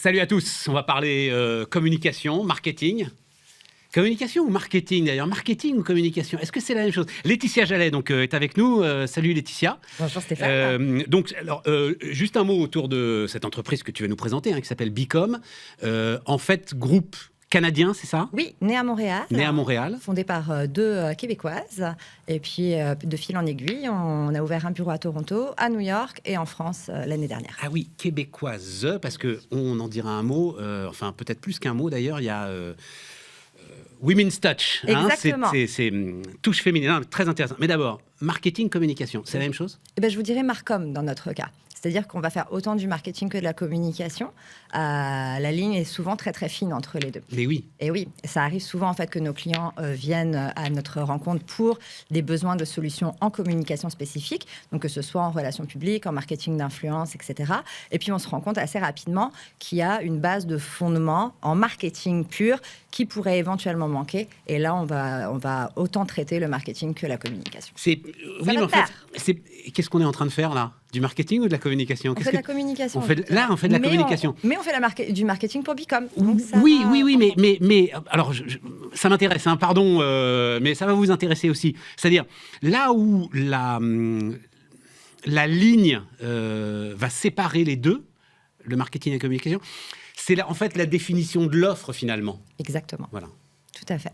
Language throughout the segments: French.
Salut à tous, on va parler communication, marketing. Communication ou marketing d'ailleurs? Marketing ou communication? Est-ce que c'est la même chose? Laetitia Jallet donc, est avec nous. Salut Laetitia. Bonjour Stéphane. Juste un mot autour de cette entreprise que tu vas nous présenter, qui s'appelle Bicom. En fait, groupe canadien, c'est ça? Oui, né à Montréal. Né à Montréal. Fondé par deux Québécoises. Et puis, de fil en aiguille, on a ouvert un bureau à Toronto, à New York et en France l'année dernière. Ah oui, québécoise, parce qu'on en dira un mot, enfin peut-être plus qu'un mot d'ailleurs, il y a... Women's Touch, Exactement. C'est touche féminine, très intéressant. Mais d'abord, marketing, communication, c'est la même chose? Eh ben, je vous dirais Marcom dans notre cas. C'est-à-dire qu'on va faire autant du marketing que de la communication. La ligne est souvent très très fine entre les deux. Mais oui. Et oui, ça arrive souvent en fait que nos clients viennent à notre rencontre pour des besoins de solutions en communication spécifique, donc que ce soit en relations publiques, en marketing d'influence, etc. Et puis on se rend compte assez rapidement qu'il y a une base de fondement en marketing pur qui pourrait éventuellement manquer. Et là, on va autant traiter le marketing que la communication. Oui, mais en fait, qu'est-ce qu'on est en train de faire là? Du marketing ou de la communication? On fait de la communication. On fait de la communication. Mais on fait du marketing pour Bicom. Oui, mais alors, ça m'intéresse, pardon, mais ça va vous intéresser aussi. C'est-à-dire, là où la ligne va séparer les deux, le marketing et la communication, c'est en fait la définition de l'offre finalement. Exactement. Voilà. Tout à fait.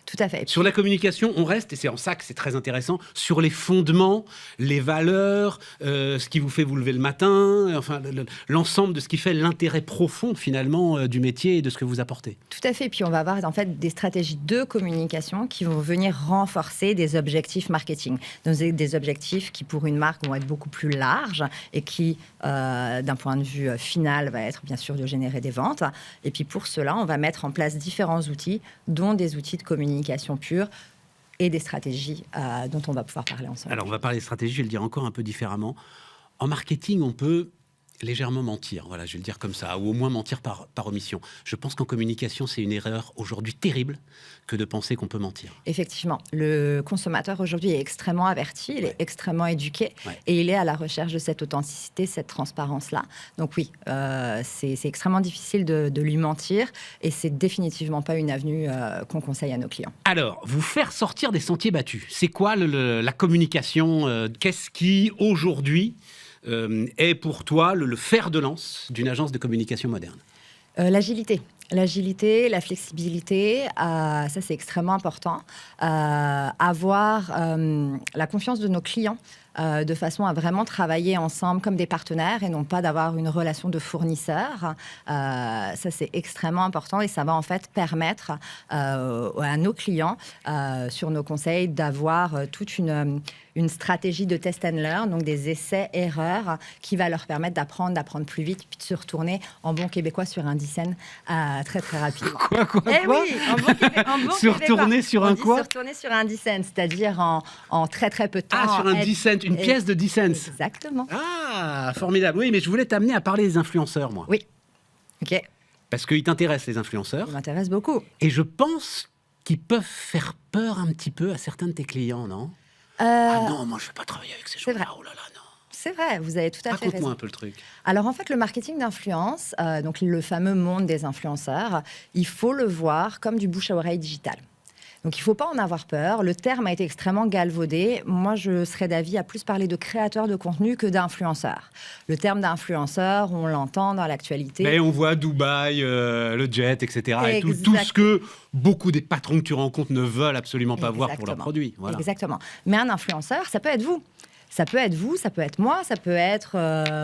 Tout à fait. Sur la communication, on reste, et c'est en ça que c'est très intéressant, sur les fondements, les valeurs, ce qui vous fait vous lever le matin, enfin l'ensemble de ce qui fait l'intérêt profond finalement du métier et de ce que vous apportez. Tout à fait. Et puis on va avoir en fait des stratégies de communication qui vont venir renforcer des objectifs marketing. Donc des objectifs qui pour une marque vont être beaucoup plus larges et qui, d'un point de vue final, va être bien sûr de générer des ventes. Et puis pour cela, on va mettre en place différents outils, dont des outils de communication pure et des stratégies dont on va pouvoir parler ensemble. Alors, on va parler de stratégie, je vais le dire encore un peu différemment. En marketing, on peut légèrement mentir, voilà, je vais le dire comme ça, ou au moins mentir par omission. Je pense qu'en communication, c'est une erreur aujourd'hui terrible que de penser qu'on peut mentir. Effectivement, le consommateur aujourd'hui est extrêmement averti, il est extrêmement éduqué et il est à la recherche de cette authenticité, cette transparence-là. Donc oui, c'est extrêmement difficile de lui mentir et c'est définitivement pas une avenue qu'on conseille à nos clients. Alors, vous faire sortir des sentiers battus, c'est quoi la communication? Qu'est-ce qui, aujourd'hui, est pour toi le fer de lance d'une agence de communication moderne? L'agilité. L'agilité, la flexibilité, ça c'est extrêmement important. Avoir la confiance de nos clients de façon à vraiment travailler ensemble comme des partenaires et non pas d'avoir une relation de fournisseur. Ça c'est extrêmement important et ça va en fait permettre à nos clients sur nos conseils d'avoir toute une stratégie de test and learn, donc des essais-erreurs qui va leur permettre d'apprendre plus vite puis de se retourner en bon québécois sur un dixaine très très rapidement. Quoi Oui, en bon se retourner sur un quoi? Se retourner sur un 10 cents, c'est-à-dire en très très peu de temps. Ah, sur un 10 cents, une pièce de 10 cents. Exactement. Ah, formidable. Oui, mais je voulais t'amener à parler des influenceurs, moi. Oui, ok. Parce qu'ils t'intéressent, les influenceurs. Ça m'intéresse beaucoup. Et je pense qu'ils peuvent faire peur un petit peu à certains de tes clients, non? Ah non, moi je ne vais pas travailler avec ces gens-là. Oh là là, non. C'est vrai, vous avez tout à fait raison. Raconte-moi un peu le truc. Alors en fait, le marketing d'influence, donc le fameux monde des influenceurs, il faut le voir comme du bouche à oreille digital. Donc il ne faut pas en avoir peur. Le terme a été extrêmement galvaudé. Moi, je serais d'avis à plus parler de créateurs de contenu que d'influenceurs. Le terme d'influenceur, on l'entend dans l'actualité. Mais on voit Dubaï, le jet, etc. Et tout ce que beaucoup des patrons que tu rencontres ne veulent absolument pas voir pour leurs produits. Voilà. Exactement. Mais un influenceur, ça peut être vous. Ça peut être vous, ça peut être moi, ça peut être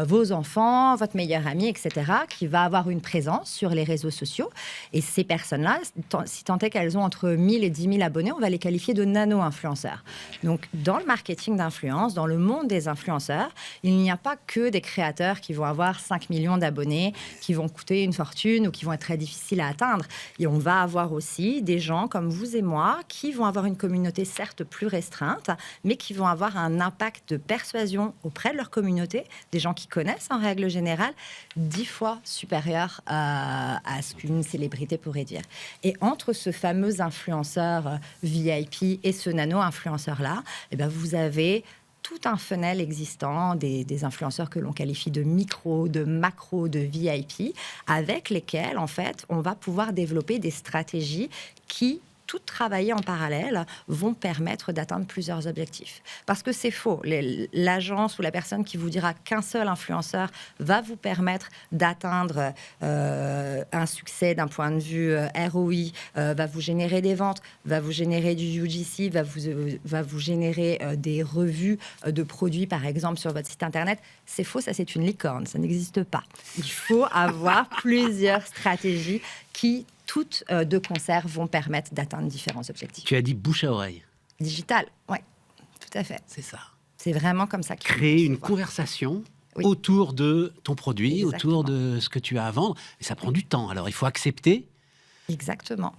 vos enfants, votre meilleur ami, etc., qui va avoir une présence sur les réseaux sociaux. Et ces personnes-là, si tant est qu'elles ont entre 1000 et 10 000 abonnés, on va les qualifier de nano-influenceurs. Donc, dans le marketing d'influence, dans le monde des influenceurs, il n'y a pas que des créateurs qui vont avoir 5 millions d'abonnés, qui vont coûter une fortune ou qui vont être très difficiles à atteindre. Et on va avoir aussi des gens comme vous et moi qui vont avoir une communauté certes plus restreinte, mais qui vont avoir un impact de persuasion auprès de leur communauté, des gens qui connaissent en règle générale, 10 fois supérieur à ce qu'une célébrité pourrait dire. Et entre ce fameux influenceur VIP et ce nano-influenceur-là, eh ben vous avez tout un funnel existant, des influenceurs que l'on qualifie de micro, de macro, de VIP, avec lesquels, en fait, on va pouvoir développer des stratégies qui, toutes travaillées en parallèle, vont permettre d'atteindre plusieurs objectifs. Parce que c'est faux. L'agence ou la personne qui vous dira qu'un seul influenceur va vous permettre d'atteindre un succès d'un point de vue ROI, va vous générer des ventes, va vous générer du UGC, va vous générer des revues de produits, par exemple, sur votre site Internet. C'est faux, ça c'est une licorne, ça n'existe pas. Il faut avoir plusieurs stratégies qui, toutes de concert, vont permettre d'atteindre différents objectifs. Tu as dit bouche à oreille. Digital, oui, tout à fait. C'est ça. C'est vraiment comme ça. Créer une conversation autour de ton produit, Exactement. autour de ce que tu as à vendre. Et ça prend du temps. Alors, il faut accepter Exactement.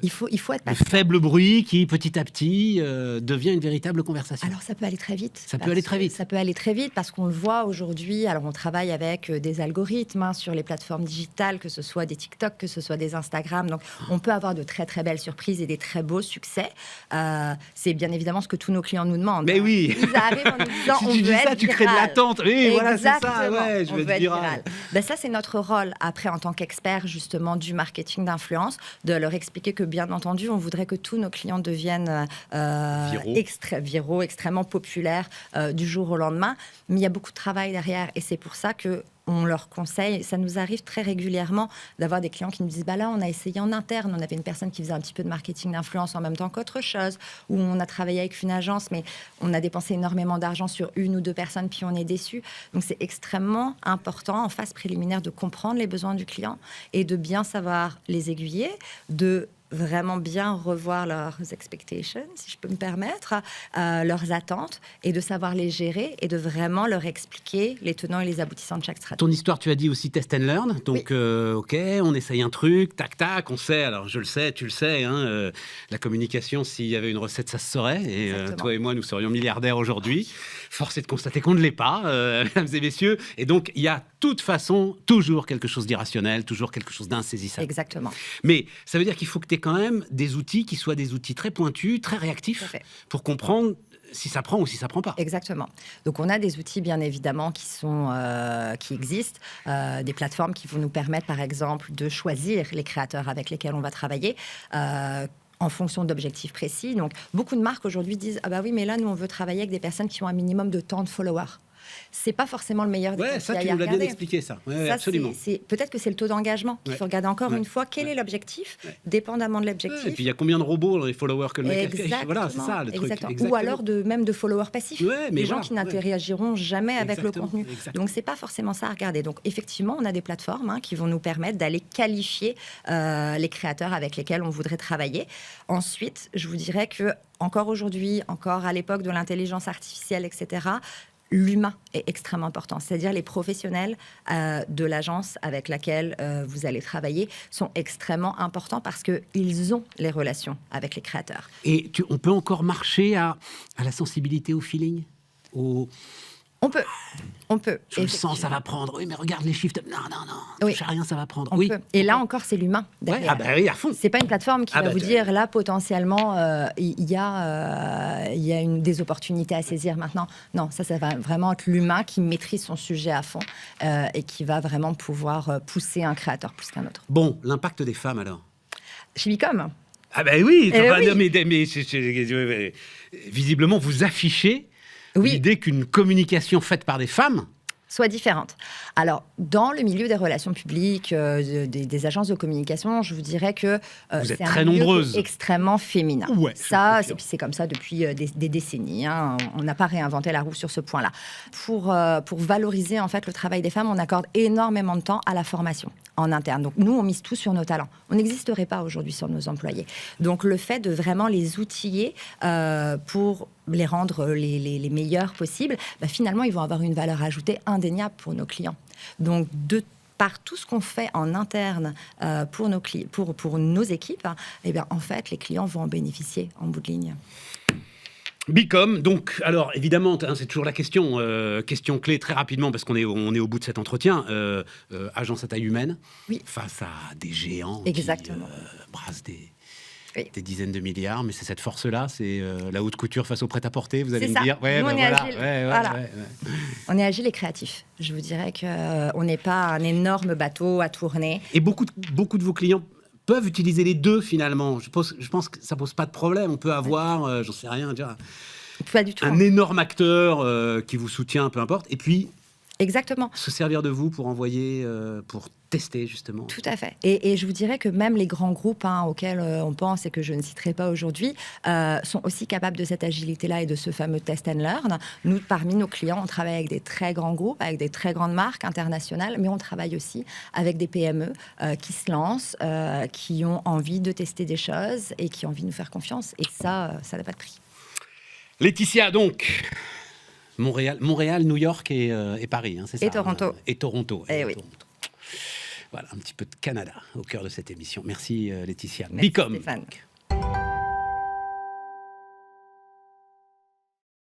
Il faut être le patient. faible bruit qui, petit à petit, devient une véritable conversation. Alors, ça peut aller très vite. Ça peut aller très vite. Ça peut aller très vite parce qu'on le voit aujourd'hui. Alors, on travaille avec des algorithmes sur les plateformes digitales, que ce soit des TikTok, que ce soit des Instagram. Donc, on peut avoir de très, très belles surprises et des très beaux succès. C'est bien évidemment ce que tous nos clients nous demandent. Mais oui. Ils arrivent en nous disant, Si on tu veut dis ça, être tu crées de viral. l'attente. Oui, voilà, c'est ça. Exactement. Ouais, je On vais veut être être viral. viral. Ben, ça, c'est notre rôle, après, en tant qu'expert, justement, du marketing d'influence, de leur expliquer que, bien entendu, on voudrait que tous nos clients deviennent viraux, extrêmement populaires du jour au lendemain. Mais il y a beaucoup de travail derrière. Et c'est pour ça que on leur conseille, ça nous arrive très régulièrement d'avoir des clients qui nous disent bah là on a essayé en interne, on avait une personne qui faisait un petit peu de marketing d'influence en même temps qu'autre chose, ou on a travaillé avec une agence mais on a dépensé énormément d'argent sur une ou deux personnes puis on est déçu. Donc c'est extrêmement important en phase préliminaire de comprendre les besoins du client et de bien savoir les aiguiller, de vraiment bien revoir leurs expectations, si je peux me permettre, leurs attentes, et de savoir les gérer et de vraiment leur expliquer les tenants et les aboutissants de chaque stratégie. Ton histoire, tu as dit aussi test and learn. Donc, Oui. OK, on essaye un truc, tac, tac, on sait. Alors, je le sais, tu le sais, hein, la communication, s'il y avait une recette, ça se saurait. Et toi et moi, nous serions milliardaires aujourd'hui. Force est de constater qu'on ne l'est pas, mesdames et messieurs. Et donc, il y a de toute façon toujours quelque chose d'irrationnel, toujours quelque chose d'insaisissable. Exactement. Mais ça veut dire qu'il faut que tu aies quand même des outils qui soient des outils très pointus, très réactifs, pour comprendre si ça prend ou si ça prend pas. Exactement. Donc, on a des outils, bien évidemment, qui existent. Des plateformes qui vont nous permettre, par exemple, de choisir les créateurs avec lesquels on va travailler. En fonction d'objectifs précis. Donc, beaucoup de marques aujourd'hui disent « Ah bah oui, mais là, nous, on veut travailler avec des personnes qui ont un minimum de tant de followers. » C'est pas forcément le meilleur des ça, tu nous l'as bien expliqué, ça. Ouais, ça absolument. Peut-être que c'est le taux d'engagement qu'il faut regarder encore une fois. Quel est l'objectif, dépendamment de l'objectif. Et puis, il y a combien de robots dans les followers que le mec Exactement. affiche. Voilà, c'est ça, le truc. Exactement. Ou alors même de followers passifs. Des gens qui n'interagiront jamais avec le contenu. Donc, c'est pas forcément ça à regarder. Donc, effectivement, on a des plateformes qui vont nous permettre d'aller qualifier les créateurs avec lesquels on voudrait travailler. Ensuite, je vous dirais que encore aujourd'hui, encore à l'époque de l'intelligence artificielle, etc., l'humain est extrêmement important. C'est-à-dire les professionnels de l'agence avec laquelle vous allez travailler sont extrêmement importants parce qu'ils ont les relations avec les créateurs. Et on peut encore marcher à la sensibilité, au feeling, On peut. Je le sens, ça va prendre. Oui, mais regarde les chiffres. Non, oui. touche à rien, ça va prendre. On peut. Et là encore, c'est l'humain derrière. Ouais, ah bah oui, à fond. C'est pas une plateforme qui va vous dire là potentiellement il y a des opportunités à saisir maintenant. Non, ça va vraiment être l'humain qui maîtrise son sujet à fond et qui va vraiment pouvoir pousser un créateur plus qu'un autre. Bon, l'impact des femmes alors. Chez Bicom. Ah ben oui, oui. mais visiblement vous affichez l'idée qu'une communication faite par des femmes soit différente. Alors, dans le milieu des relations publiques, des agences de communication, je vous dirais que vous êtes c'est très un milieu nombreuses. Extrêmement féminin. Ouais, c'est comme ça depuis des décennies. On n'a pas réinventé la roue sur ce point-là. Pour valoriser en fait le travail des femmes, on accorde énormément de temps à la formation en interne. Donc, nous, on mise tout sur nos talents. On n'existerait pas aujourd'hui sur nos employés. Donc, le fait de vraiment les outiller pour les rendre les meilleurs possibles, finalement, ils vont avoir une valeur ajoutée indéniable pour nos clients. Donc, par tout ce qu'on fait en interne pour nos équipes, en fait, les clients vont en bénéficier en bout de ligne. Bicom, donc, alors évidemment, c'est toujours la question, question clé très rapidement, parce qu'on est au bout de cet entretien. Agence à taille humaine, face à des géants Exactement. qui brassent Oui. Des dizaines de milliards, mais c'est cette force-là, c'est la haute couture face au prêt-à-porter, vous allez me dire. Ouais, nous, on est agile. Voilà. Ouais. On est agile et créatif. Je vous dirais qu'on n'est pas un énorme bateau à tourner. Et beaucoup de vos clients peuvent utiliser les deux, finalement. Je pense que ça pose pas de problème. On peut avoir, j'en sais rien, déjà, pas du tout, un énorme acteur qui vous soutient, peu importe, et puis exactement. Se servir de vous pour envoyer, pour tester, justement. Tout à fait. Et je vous dirais que même les grands groupes auxquels on pense et que je ne citerai pas aujourd'hui sont aussi capables de cette agilité-là et de ce fameux test and learn. Nous, parmi nos clients, on travaille avec des très grands groupes, avec des très grandes marques internationales, mais on travaille aussi avec des PME qui se lancent, qui ont envie de tester des choses et qui ont envie de nous faire confiance. Et ça n'a pas de prix. Laetitia, donc... Montréal, New York et Paris, hein, c'est ça. Et Toronto. Et Toronto. Oui. Toronto. Voilà, un petit peu de Canada au cœur de cette émission. Merci Laetitia. Merci Bicom. Stéphane.